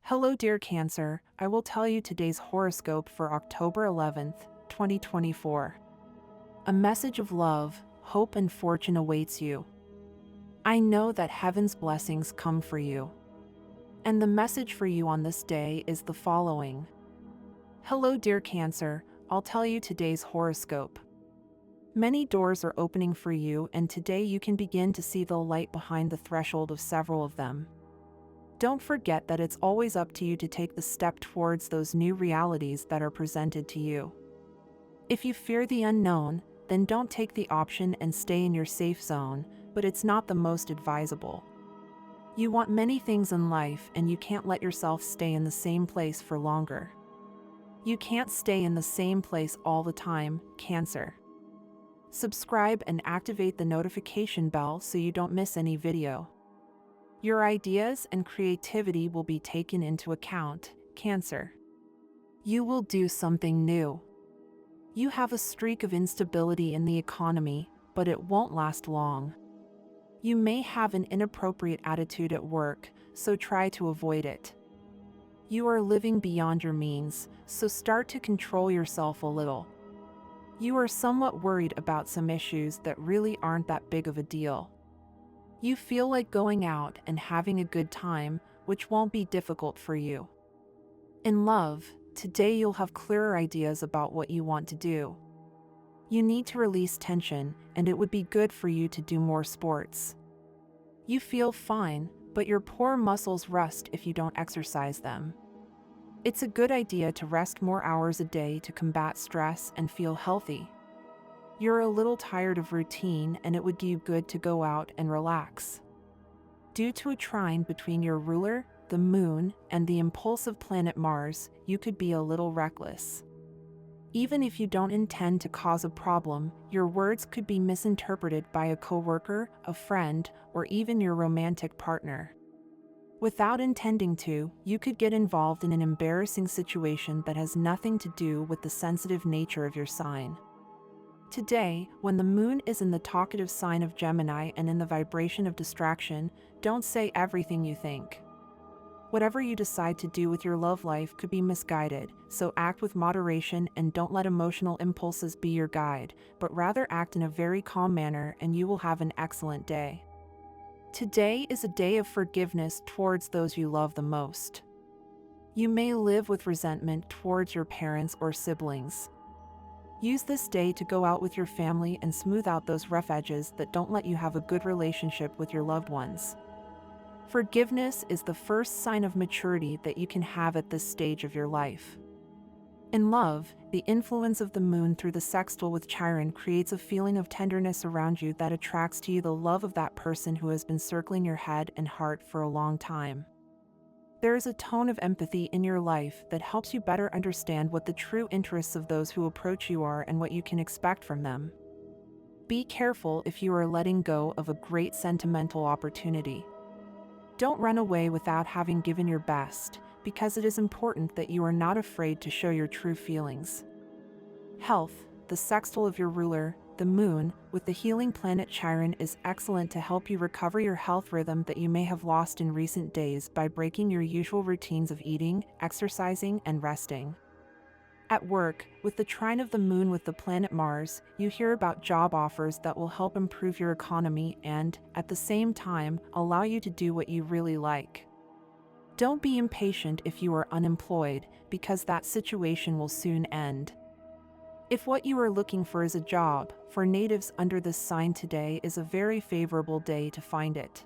Hello, dear Cancer. I will tell you today's horoscope for October 11th, 2024. A message of love, hope, and fortune awaits you. I know that heaven's blessings come for you. And the message for you on this day is the following. Hello, dear Cancer. I'll tell you today's horoscope. Many doors are opening for you, and today you can begin to see the light behind the threshold of several of them. Don't forget that it's always up to you to take the step towards those new realities that are presented to you. If you fear the unknown, then don't take the option and stay in your safe zone, but it's not the most advisable. You want many things in life, and you can't let yourself stay in the same place for longer. You can't stay in the same place all the time, Cancer. Subscribe and activate the notification bell so you don't miss any video. Your ideas and creativity will be taken into account, Cancer. You will do something new. You have a streak of instability in the economy, but it won't last long. You may have an inappropriate attitude at work, so try to avoid it. You are living beyond your means, so start to control yourself a little. You are somewhat worried about some issues that really aren't that big of a deal. You feel like going out and having a good time, which won't be difficult for you. In love, today you'll have clearer ideas about what you want to do. You need to release tension, and it would be good for you to do more sports. You feel fine, but your poor muscles rust if you don't exercise them. It's a good idea to rest more hours a day to combat stress and feel healthy. You're a little tired of routine, and it would do you good to go out and relax. Due to a trine between your ruler, the moon, and the impulsive planet Mars, you could be a little reckless. Even if you don't intend to cause a problem, your words could be misinterpreted by a coworker, a friend, or even your romantic partner. Without intending to, you could get involved in an embarrassing situation that has nothing to do with the sensitive nature of your sign. Today, when the moon is in the talkative sign of Gemini and in the vibration of distraction, don't say everything you think. Whatever you decide to do with your love life could be misguided, so act with moderation and don't let emotional impulses be your guide, but rather act in a very calm manner and you will have an excellent day. Today is a day of forgiveness towards those you love the most. You may live with resentment towards your parents or siblings. Use this day to go out with your family and smooth out those rough edges that don't let you have a good relationship with your loved ones. Forgiveness is the first sign of maturity that you can have at this stage of your life. In love, the influence of the moon through the sextile with Chiron creates a feeling of tenderness around you that attracts to you the love of that person who has been circling your head and heart for a long time. There is a tone of empathy in your life that helps you better understand what the true interests of those who approach you are and what you can expect from them. Be careful if you are letting go of a great sentimental opportunity. Don't run away without having given your best, because it is important that you are not afraid to show your true feelings. Health, the sextile of your ruler, the moon, with the healing planet Chiron is excellent to help you recover your health rhythm that you may have lost in recent days by breaking your usual routines of eating, exercising, and resting. At work, with the trine of the moon with the planet Mars, you hear about job offers that will help improve your economy and, at the same time, allow you to do what you really like. Don't be impatient if you are unemployed, because that situation will soon end. If what you are looking for is a job, for natives under this sign today is a very favorable day to find it.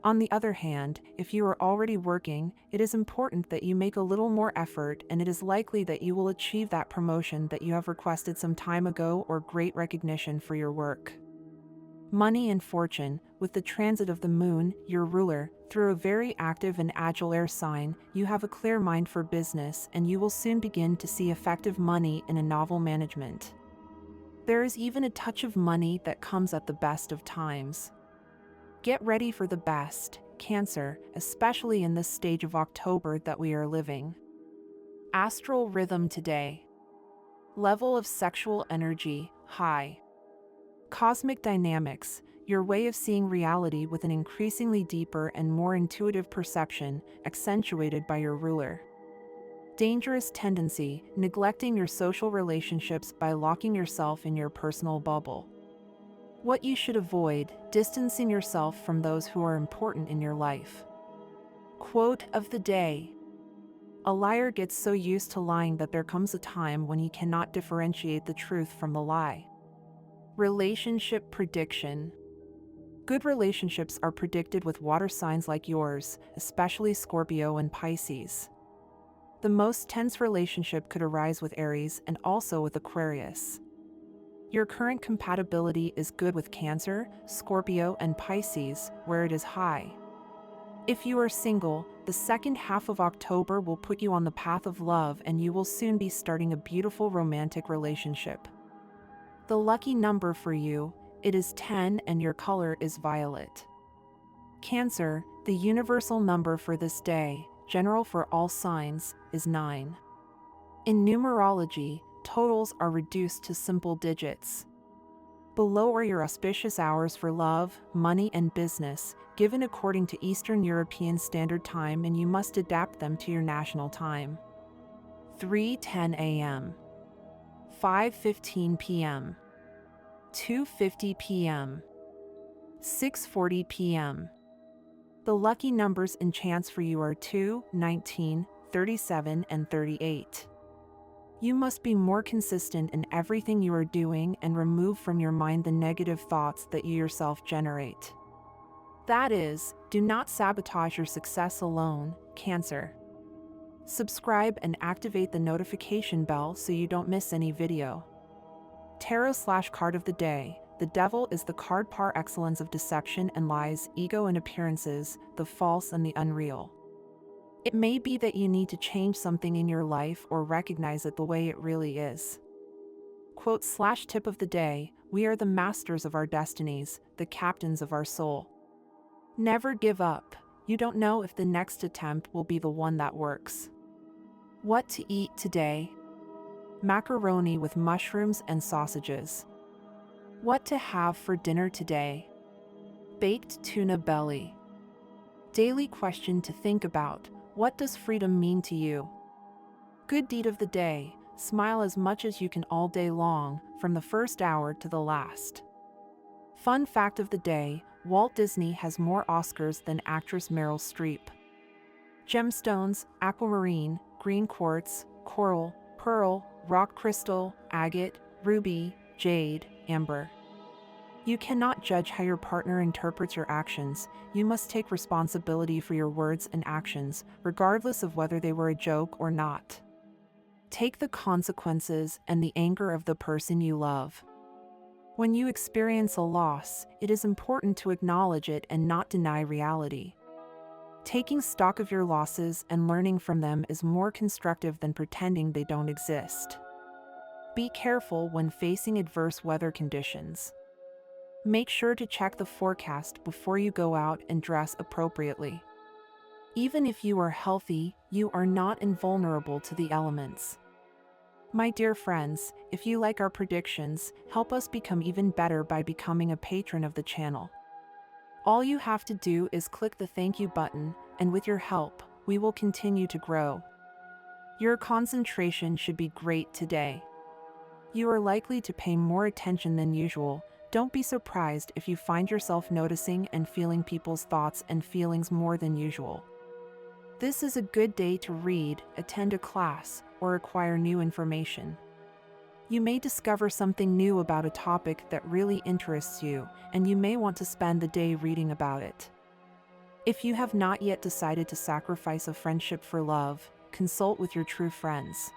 On the other hand, if you are already working, it is important that you make a little more effort, and it is likely that you will achieve that promotion that you have requested some time ago or great recognition for your work. Money and fortune, with the transit of the moon, your ruler, through a very active and agile air sign, you have a clear mind for business and you will soon begin to see effective money in a novel management. There is even a touch of money that comes at the best of times. Get ready for the best, Cancer, especially in this stage of October that we are living. Astral rhythm today. Level of sexual energy, high. Cosmic dynamics, your way of seeing reality with an increasingly deeper and more intuitive perception, accentuated by your ruler. Dangerous tendency, neglecting your social relationships by locking yourself in your personal bubble. What you should avoid, distancing yourself from those who are important in your life. Quote of the day. A liar gets so used to lying that there comes a time when he cannot differentiate the truth from the lie. Relationship prediction. Good relationships are predicted with water signs like yours, especially Scorpio and Pisces. The most tense relationship could arise with Aries and also with Aquarius. Your current compatibility is good with Cancer, Scorpio, and Pisces, where it is high. If you are single, the second half of October will put you on the path of love and you will soon be starting a beautiful romantic relationship. The lucky number for you, it is 10 and your color is violet. Cancer, the universal number for this day, general for all signs, is 9. In numerology, totals are reduced to simple digits. Below are your auspicious hours for love, money, and business, given according to Eastern European Standard Time, and you must adapt them to your national time. 3:10 a.m. 5:15 p.m. 2:50 p.m. 6:40 p.m. The lucky numbers and chance for you are 2, 19, 37, and 38. You must be more consistent in everything you are doing and remove from your mind the negative thoughts that you yourself generate. That is, do not sabotage your success alone, Cancer. Subscribe and activate the notification bell so you don't miss any video. Tarot/card of the day. The devil is the card par excellence of deception and lies, ego and appearances, the false and the unreal. It may be that you need to change something in your life or recognize it the way it really is. Quote/tip of the day. We are the masters of our destinies, the captains of our soul. Never give up. You don't know if the next attempt will be the one that works. What to eat today? Macaroni with mushrooms and sausages. What to have for dinner today? Baked tuna belly. Daily question to think about. What does freedom mean to you? Good deed of the day. Smile as much as you can all day long, from the first hour to the last. Fun fact of the day. Walt Disney has more Oscars than actress Meryl Streep. Gemstones, aquamarine, green quartz, coral, pearl, rock crystal, agate, ruby, jade, amber. You cannot judge how your partner interprets your actions. You must take responsibility for your words and actions, regardless of whether they were a joke or not. Take the consequences and the anger of the person you love. When you experience a loss, it is important to acknowledge it and not deny reality. Taking stock of your losses and learning from them is more constructive than pretending they don't exist. Be careful when facing adverse weather conditions. Make sure to check the forecast before you go out and dress appropriately. Even if you are healthy, you are not invulnerable to the elements. My dear friends, if you like our predictions, help us become even better by becoming a patron of the channel. All you have to do is click the thank you button, and with your help, we will continue to grow. Your concentration should be great today. You are likely to pay more attention than usual. Don't be surprised if you find yourself noticing and feeling people's thoughts and feelings more than usual. This is a good day to read, attend a class, or acquire new information. You may discover something new about a topic that really interests you, and you may want to spend the day reading about it. If you have not yet decided to sacrifice a friendship for love, consult with your true friends.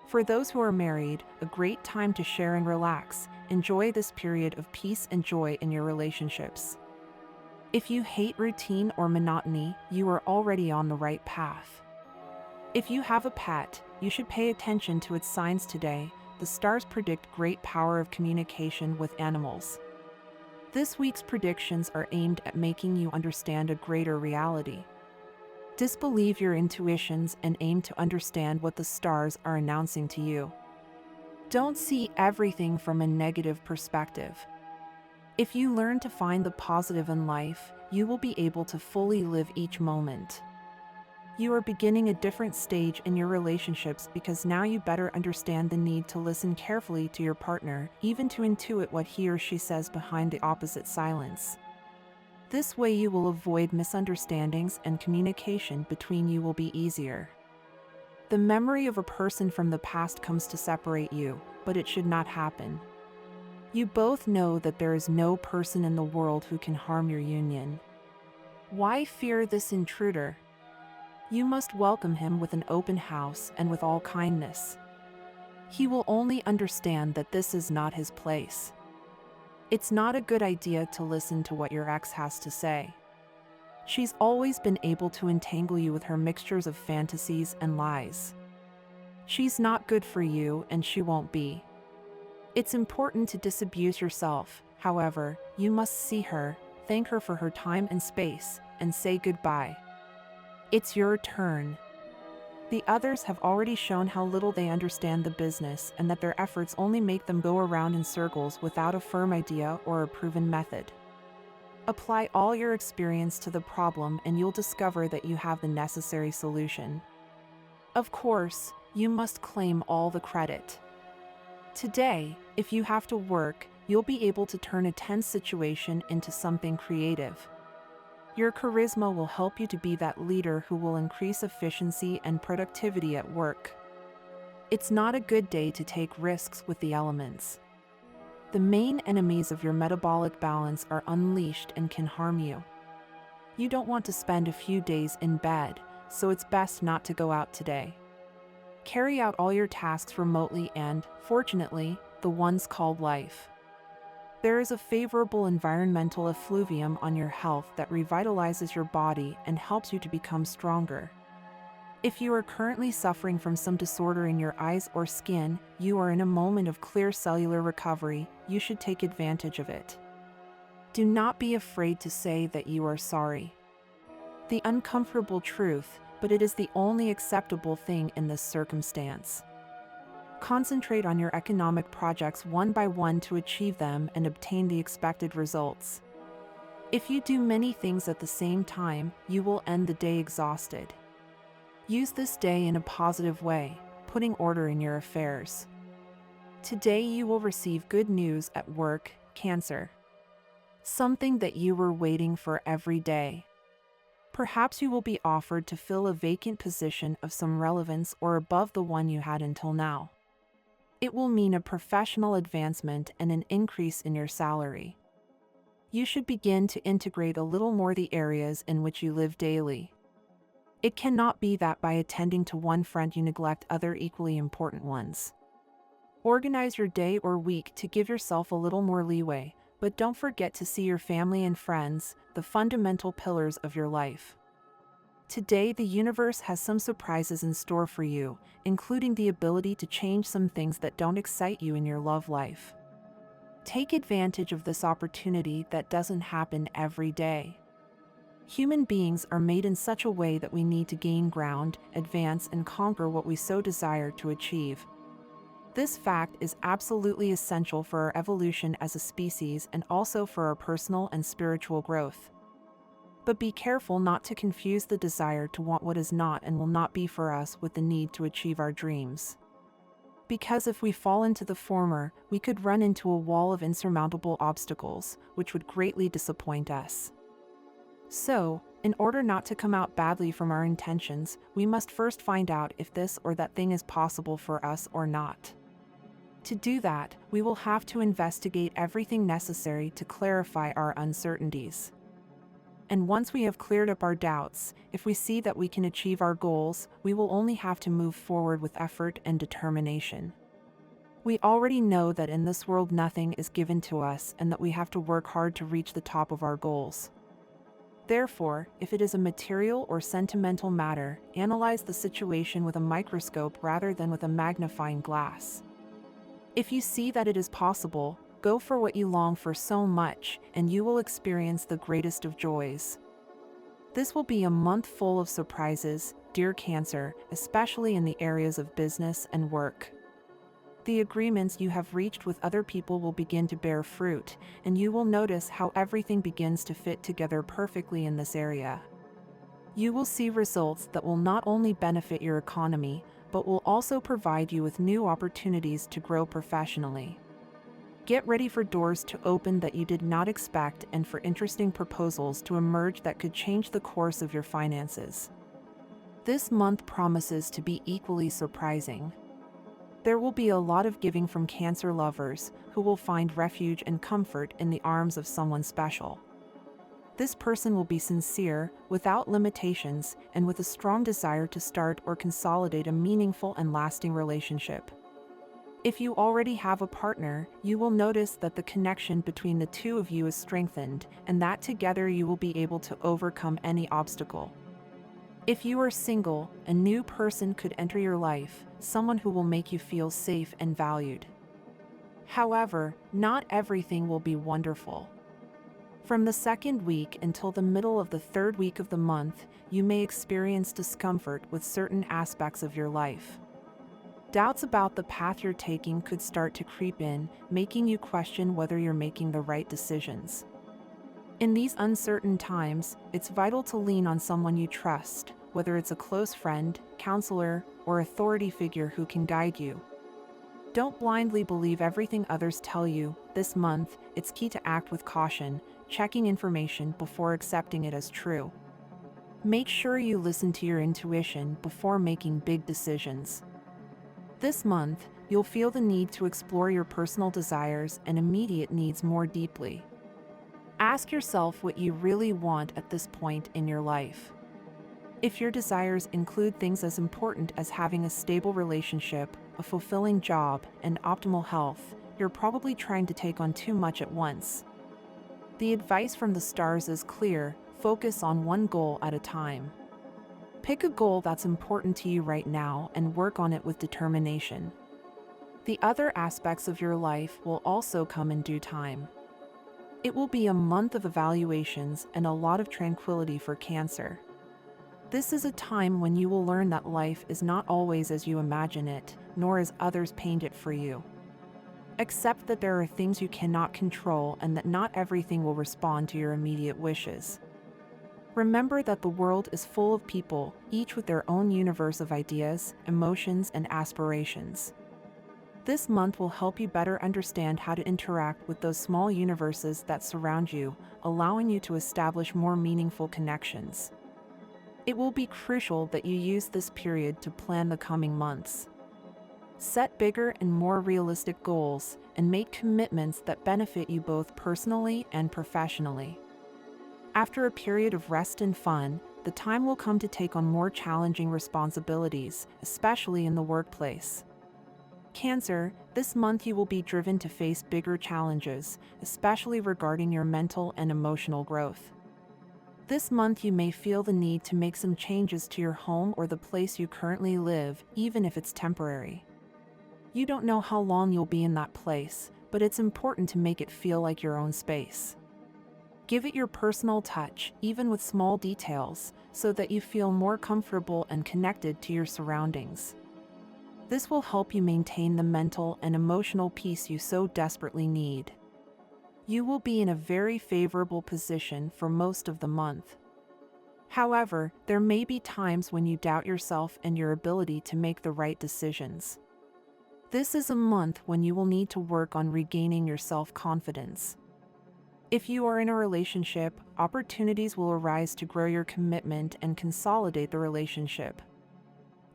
For those who are married, a great time to share and relax. Enjoy this period of peace and joy in your relationships. If you hate routine or monotony, you are already on the right path. If you have a pet, you should pay attention to its signs today. The stars predict great power of communication with animals. This week's predictions are aimed at making you understand a greater reality. Disbelieve your intuitions and aim to understand what the stars are announcing to you. Don't see everything from a negative perspective. If you learn to find the positive in life, you will be able to fully live each moment. You are beginning a different stage in your relationships because now you better understand the need to listen carefully to your partner, even to intuit what he or she says behind the opposite silence. This way you will avoid misunderstandings and communication between you will be easier. The memory of a person from the past comes to separate you, but it should not happen. You both know that there is no person in the world who can harm your union. Why fear this intruder? You must welcome him with an open house and with all kindness. He will only understand that this is not his place. It's not a good idea to listen to what your ex has to say. She's always been able to entangle you with her mixtures of fantasies and lies. She's not good for you, and she won't be. It's important to disabuse yourself. However, you must see her, thank her for her time and space, and say goodbye. It's your turn. The others have already shown how little they understand the business and that their efforts only make them go around in circles without a firm idea or a proven method. Apply all your experience to the problem and you'll discover that you have the necessary solution. Of course, you must claim all the credit. Today, if you have to work, you'll be able to turn a tense situation into something creative. Your charisma will help you to be that leader who will increase efficiency and productivity at work. It's not a good day to take risks with the elements. The main enemies of your metabolic balance are unleashed and can harm you. You don't want to spend a few days in bed, so it's best not to go out today. Carry out all your tasks remotely and, fortunately, the ones called life. There is a favorable environmental effluvium on your health that revitalizes your body and helps you to become stronger. If you are currently suffering from some disorder in your eyes or skin, you are in a moment of clear cellular recovery. You should take advantage of it. Do not be afraid to say that you are sorry. The uncomfortable truth, but it is the only acceptable thing in this circumstance. Concentrate on your economic projects one by one to achieve them and obtain the expected results. If you do many things at the same time, you will end the day exhausted. Use this day in a positive way, putting order in your affairs. Today you will receive good news at work, Cancer. Something that you were waiting for every day. Perhaps you will be offered to fill a vacant position of some relevance or above the one you had until now. It will mean a professional advancement and an increase in your salary. You should begin to integrate a little more the areas in which you live daily. It cannot be that by attending to one friend you neglect other equally important ones. Organize your day or week to give yourself a little more leeway, but don't forget to see your family and friends, the fundamental pillars of your life. Today, the universe has some surprises in store for you, including the ability to change some things that don't excite you in your love life. Take advantage of this opportunity that doesn't happen every day. Human beings are made in such a way that we need to gain ground, advance, and conquer what we so desire to achieve. This fact is absolutely essential for our evolution as a species and also for our personal and spiritual growth. But be careful not to confuse the desire to want what is not and will not be for us with the need to achieve our dreams. Because if we fall into the former, we could run into a wall of insurmountable obstacles, which would greatly disappoint us. So, in order not to come out badly from our intentions, we must first find out if this or that thing is possible for us or not. To do that, we will have to investigate everything necessary to clarify our uncertainties. And once we have cleared up our doubts, if we see that we can achieve our goals, we will only have to move forward with effort and determination. We already know that in this world nothing is given to us and that we have to work hard to reach the top of our goals. Therefore, if it is a material or sentimental matter, analyze the situation with a microscope rather than with a magnifying glass. If you see that it is possible, go for what you long for so much, and you will experience the greatest of joys. This will be a month full of surprises, dear Cancer, especially in the areas of business and work. The agreements you have reached with other people will begin to bear fruit, and you will notice how everything begins to fit together perfectly in this area. You will see results that will not only benefit your economy, but will also provide you with new opportunities to grow professionally. Get ready for doors to open that you did not expect and for interesting proposals to emerge that could change the course of your finances. This month promises to be equally surprising. There will be a lot of giving from Cancer lovers who will find refuge and comfort in the arms of someone special. This person will be sincere, without limitations, and with a strong desire to start or consolidate a meaningful and lasting relationship. If you already have a partner, you will notice that the connection between the two of you is strengthened, and that together you will be able to overcome any obstacle. If you are single, a new person could enter your life, someone who will make you feel safe and valued. However, not everything will be wonderful. From the second week until the middle of the third week of the month, you may experience discomfort with certain aspects of your life. Doubts about the path you're taking could start to creep in, making you question whether you're making the right decisions. In these uncertain times, it's vital to lean on someone you trust, whether it's a close friend, counselor, or authority figure who can guide you. Don't blindly believe everything others tell you. This month, it's key to act with caution, checking information before accepting it as true. Make sure you listen to your intuition before making big decisions. This month, you'll feel the need to explore your personal desires and immediate needs more deeply. Ask yourself what you really want at this point in your life. If your desires include things as important as having a stable relationship, a fulfilling job, and optimal health, you're probably trying to take on too much at once. The advice from the stars is clear: focus on one goal at a time. Pick a goal that's important to you right now and work on it with determination. The other aspects of your life will also come in due time. It will be a month of evaluations and a lot of tranquility for Cancer. This is a time when you will learn that life is not always as you imagine it, nor as others paint it for you. Accept that there are things you cannot control and that not everything will respond to your immediate wishes. Remember that the world is full of people, each with their own universe of ideas, emotions, and aspirations. This month will help you better understand how to interact with those small universes that surround you, allowing you to establish more meaningful connections. It will be crucial that you use this period to plan the coming months. Set bigger and more realistic goals, and make commitments that benefit you both personally and professionally. After a period of rest and fun, the time will come to take on more challenging responsibilities, especially in the workplace. Cancer, this month you will be driven to face bigger challenges, especially regarding your mental and emotional growth. This month you may feel the need to make some changes to your home or the place you currently live, even if it's temporary. You don't know how long you'll be in that place, but it's important to make it feel like your own space. Give it your personal touch, even with small details, so that you feel more comfortable and connected to your surroundings. This will help you maintain the mental and emotional peace you so desperately need. You will be in a very favorable position for most of the month. However, there may be times when you doubt yourself and your ability to make the right decisions. This is a month when you will need to work on regaining your self-confidence. If you are in a relationship, opportunities will arise to grow your commitment and consolidate the relationship.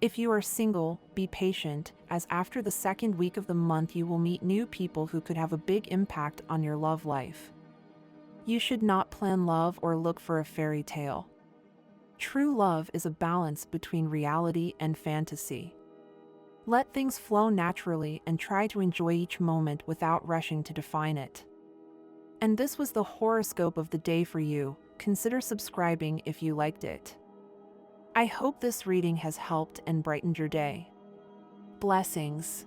If you are single, be patient, as after the second week of the month you will meet new people who could have a big impact on your love life. You should not plan love or look for a fairy tale. True love is a balance between reality and fantasy. Let things flow naturally and try to enjoy each moment without rushing to define it. And this was the horoscope of the day for you. Consider subscribing if you liked it. I hope this reading has helped and brightened your day. Blessings.